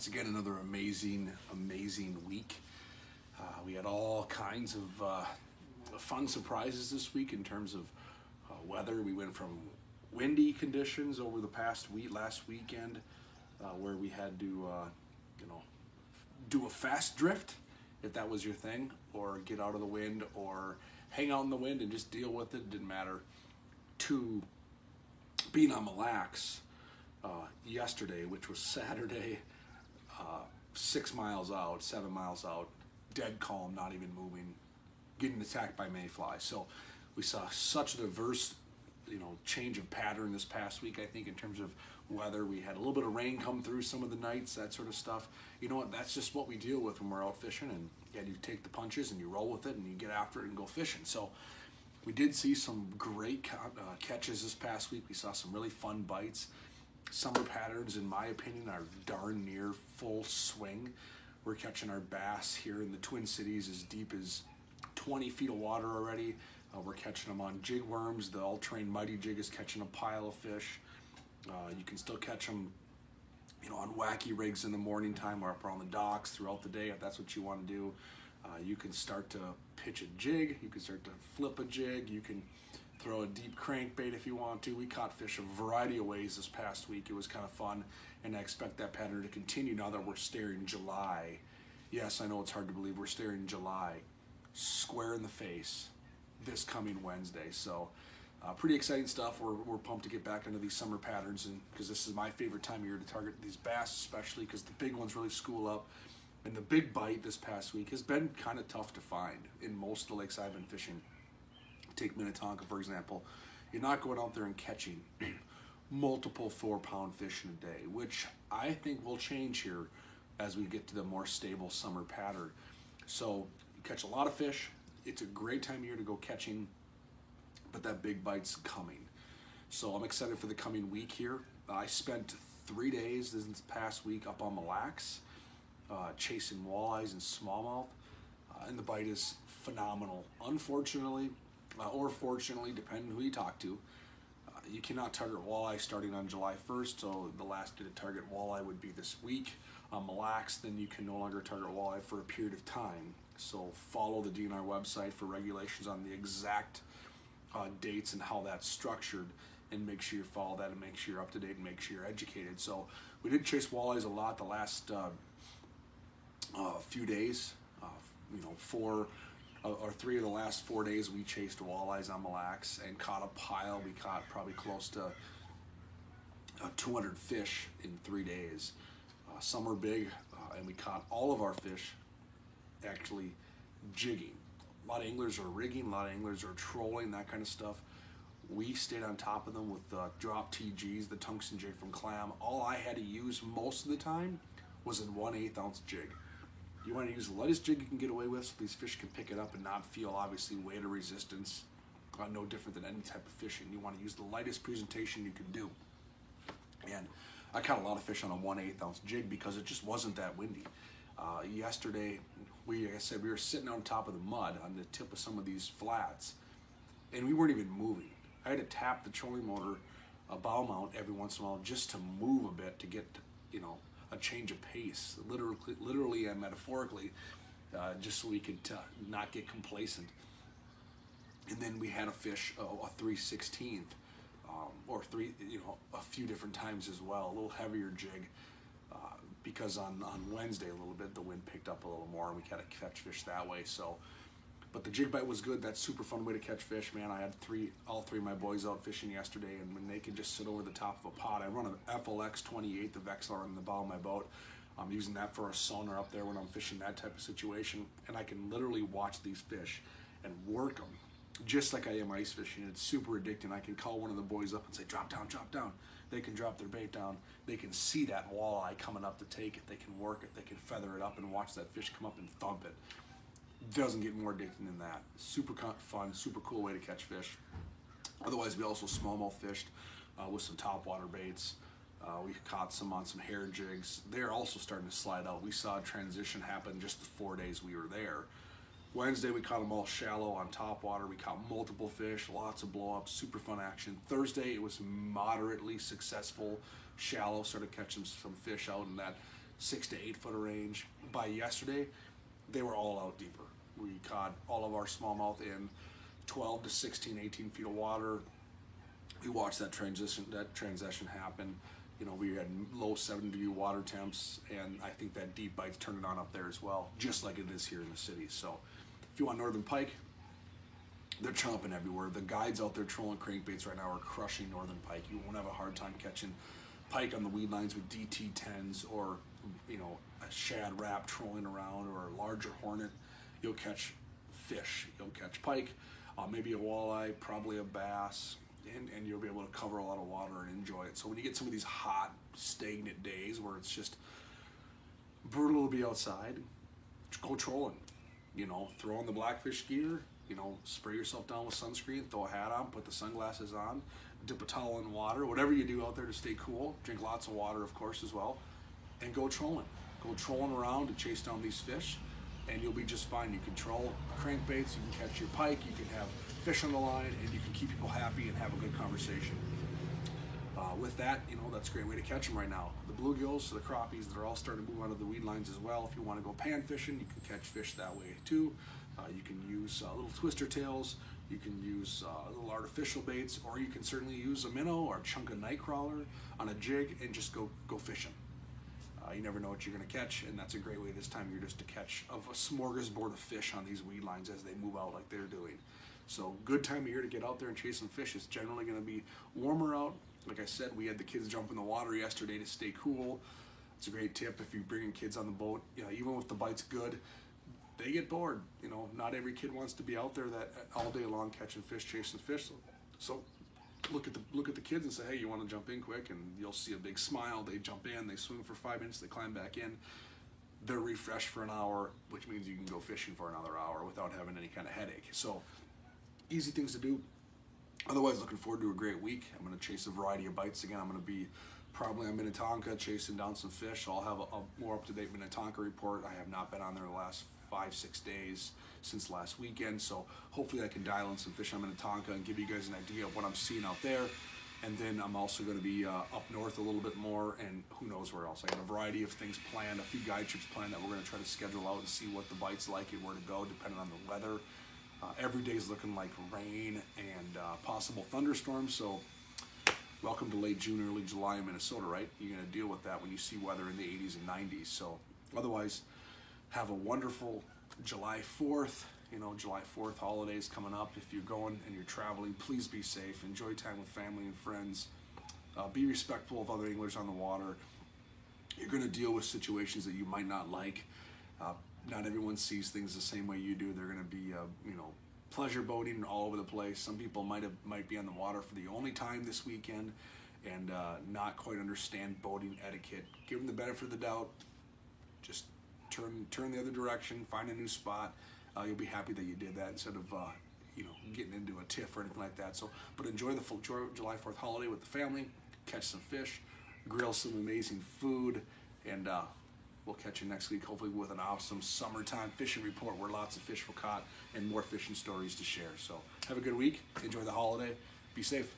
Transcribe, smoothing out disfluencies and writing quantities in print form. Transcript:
Once again, another amazing week. We had all kinds of fun surprises this week in terms of weather. We went from windy conditions over the last weekend, where we had to, do a fast drift, if that was your thing, or get out of the wind, or hang out in the wind and just deal with it. Didn't matter. To being on Mille Lacs yesterday, which was Saturday, 6 miles out, 7 miles out, dead calm, not even moving, getting attacked by mayflies. So we saw such a diverse, change of pattern this past week. I think in terms of weather, we had a little bit of rain come through some of the nights, that sort of stuff. You know what? That's just what we deal with when we're out fishing, and you take the punches and you roll with it and you get after it and go fishing. So we did see some great catches this past week. We saw some really fun bites. Summer patterns, in my opinion, are darn near full swing. We're catching our bass here in the Twin Cities as deep as 20 feet of water already. We're catching them on jig worms. The all-terrain Mighty Jig is catching a pile of fish. You can still catch them, on wacky rigs in the morning time or up around the docks throughout the day if that's what you want to do. You can start to pitch a jig. You can start to flip a jig. You can throw a deep crankbait if you want to. We caught fish a variety of ways this past week. It was kind of fun, and I expect that pattern to continue now that we're staring July. Yes, I know it's hard to believe we're staring July square in the face this coming Wednesday. So pretty exciting stuff. We're pumped to get back into these summer patterns, and because this is my favorite time of year to target these bass, especially because the big ones really school up. And the big bite this past week has been kind of tough to find in most of the lakes I've been fishing. Take Minnetonka, for example. You're not going out there and catching multiple 4-pound fish in a day, which I think will change here as we get to the more stable summer pattern. So you catch a lot of fish. It's a great time of year to go catching, but that big bite's coming. So I'm excited for the coming week here. I spent 3 days this past week up on Mille Lacs, chasing walleyes and smallmouth, and the bite is phenomenal. Unfortunately, or fortunately, depending who you talk to, you cannot target walleye starting on July 1st, so the last day to target walleye would be this week. On Mille Lacs, then you can no longer target walleye for a period of time. So follow the DNR website for regulations on the exact dates and how that's structured, and make sure you follow that and make sure you're up to date and make sure you're educated. So we did chase walleyes a lot the last few days. 3 of the last 4 days we chased walleyes on Mille Lacs and caught a pile. We caught probably close to 200 fish in 3 days. Some are big, and we caught all of our fish actually jigging. A lot of anglers are rigging, a lot of anglers are trolling, that kind of stuff. We stayed on top of them with drop TGs, the tungsten jig from Clam. All I had to use most of the time was a 1/8 ounce jig. You want to use the lightest jig you can get away with so these fish can pick it up and not feel obviously weight or resistance. No different than any type of fishing. You want to use the lightest presentation you can do. And I caught a lot of fish on a 1/8 ounce jig because it just wasn't that windy. Yesterday, like I said, we were sitting on top of the mud on the tip of some of these flats, and we weren't even moving. I had to tap the trolling motor, a bow mount every once in a while just to move a bit to get, a change of pace, literally and metaphorically, just so we could not get complacent. And then we had a fish, a 3/16, or a few different times as well, a little heavier jig, because on Wednesday a little bit the wind picked up a little more and we had to catch fish that way. So, but the jig bite was good. That's super fun way to catch fish, man. I had all three of my boys out fishing yesterday, and when they could just sit over the top of a pot, I run an FLX 28, the Vexilar on the bow of my boat. I'm using that for a sonar up there when I'm fishing that type of situation, and I can literally watch these fish and work them just like I am ice fishing. It's super addicting. I can call one of the boys up and say, drop down, drop down. They can drop their bait down. They can see that walleye coming up to take it. They can work it. They can feather it up and watch that fish come up and thump it. Doesn't get more addicting than that. Super fun, super cool way to catch fish. Otherwise, we also smallmouth fished with some topwater baits. We caught some on some hair jigs. They're also starting to slide out. We saw a transition happen just the 4 days we were there. Wednesday, we caught them all shallow on topwater. We caught multiple fish, lots of blow-ups, super fun action. Thursday, it was moderately successful, shallow, started catching some fish out in that 6 to 8 foot of range. By yesterday, they were all out deeper. We caught all of our smallmouth in 12 to 16, 18 feet of water. We watched that transition happen. You know, we had low 70-degree water temps, and I think that deep bite's turning on up there as well, just like it is here in the city. So if you want northern pike, they're chomping everywhere. The guides out there trolling crankbaits right now are crushing northern pike. You won't have a hard time catching pike on the weed lines with DT10s or, you know, a shad wrap trolling around or a larger hornet. You'll catch fish. You'll catch pike, maybe a walleye, probably a bass, and you'll be able to cover a lot of water and enjoy it. So when you get some of these hot, stagnant days where it's just brutal to be outside, go trolling. You know, throw on the Blackfish gear, you know, spray yourself down with sunscreen, throw a hat on, put the sunglasses on, dip a towel in water, whatever you do out there to stay cool. Drink lots of water, of course, as well, and go trolling. Go trolling around to chase down these fish, and you'll be just fine. You can troll crankbaits, you can catch your pike, you can have fish on the line, and you can keep people happy and have a good conversation. With that, you know, that's a great way to catch them right now. The bluegills, the crappies, they're all starting to move out of the weed lines as well. If you want to go pan fishing, you can catch fish that way too. You can use little twister tails, you can use little artificial baits, or you can certainly use a minnow or a chunk of night crawler on a jig and just go fishing. You never know what you're going to catch, and that's a great way this time of year just to catch a smorgasbord of fish on these weed lines as they move out like they're doing. So good time of year to get out there and chase some fish. It's generally going to be warmer out. Like I said, we had the kids jump in the water yesterday to stay cool. It's a great tip if you're bringing kids on the boat. You know, even if the bite's good, they get bored. You know, not every kid wants to be out there that all day long catching fish, chasing fish. So look at the kids and say, hey, you want to jump in quick? And you'll see a big smile. They jump in, they swim for 5 minutes, they climb back in. They're refreshed for an hour, which means you can go fishing for another hour without having any kind of headache. So easy things to do. Otherwise, looking forward to a great week. I'm going to chase a variety of bites again. I'm going to be probably on Minnetonka chasing down some fish. I'll have a more up-to-date Minnetonka report. I have not been on there the last 5-6 days since last weekend, so hopefully I can dial in some fish on Minnetonka and give you guys an idea of what I'm seeing out there. And then I'm also going to be up north a little bit more, and who knows where else. I got a variety of things planned, a few guide trips planned that we're going to try to schedule out and see what the bite's like and where to go depending on the weather. Every day's looking like rain and possible thunderstorms, so welcome to late June, early July in Minnesota, right? You're going to deal with that when you see weather in the 80s and 90s. So otherwise, have a wonderful July 4th. You know, July 4th holidays coming up. If you're going and you're traveling, please be safe. Enjoy time with family and friends. Be respectful of other anglers on the water. You're going to deal with situations that you might not like. Not everyone sees things the same way you do. They're going to be, you know, pleasure boating all over the place. Some people might be on the water for the only time this weekend and not quite understand boating etiquette. Give them the benefit of the doubt. Just turn the other direction. Find a new spot. You'll be happy that you did that instead of you know, getting into a tiff or anything like that. So, but enjoy the full July 4th holiday with the family. Catch some fish. Grill some amazing food, and we'll catch you next week, hopefully with an awesome summertime fishing report where lots of fish were caught and more fishing stories to share. So have a good week. Enjoy the holiday. Be safe.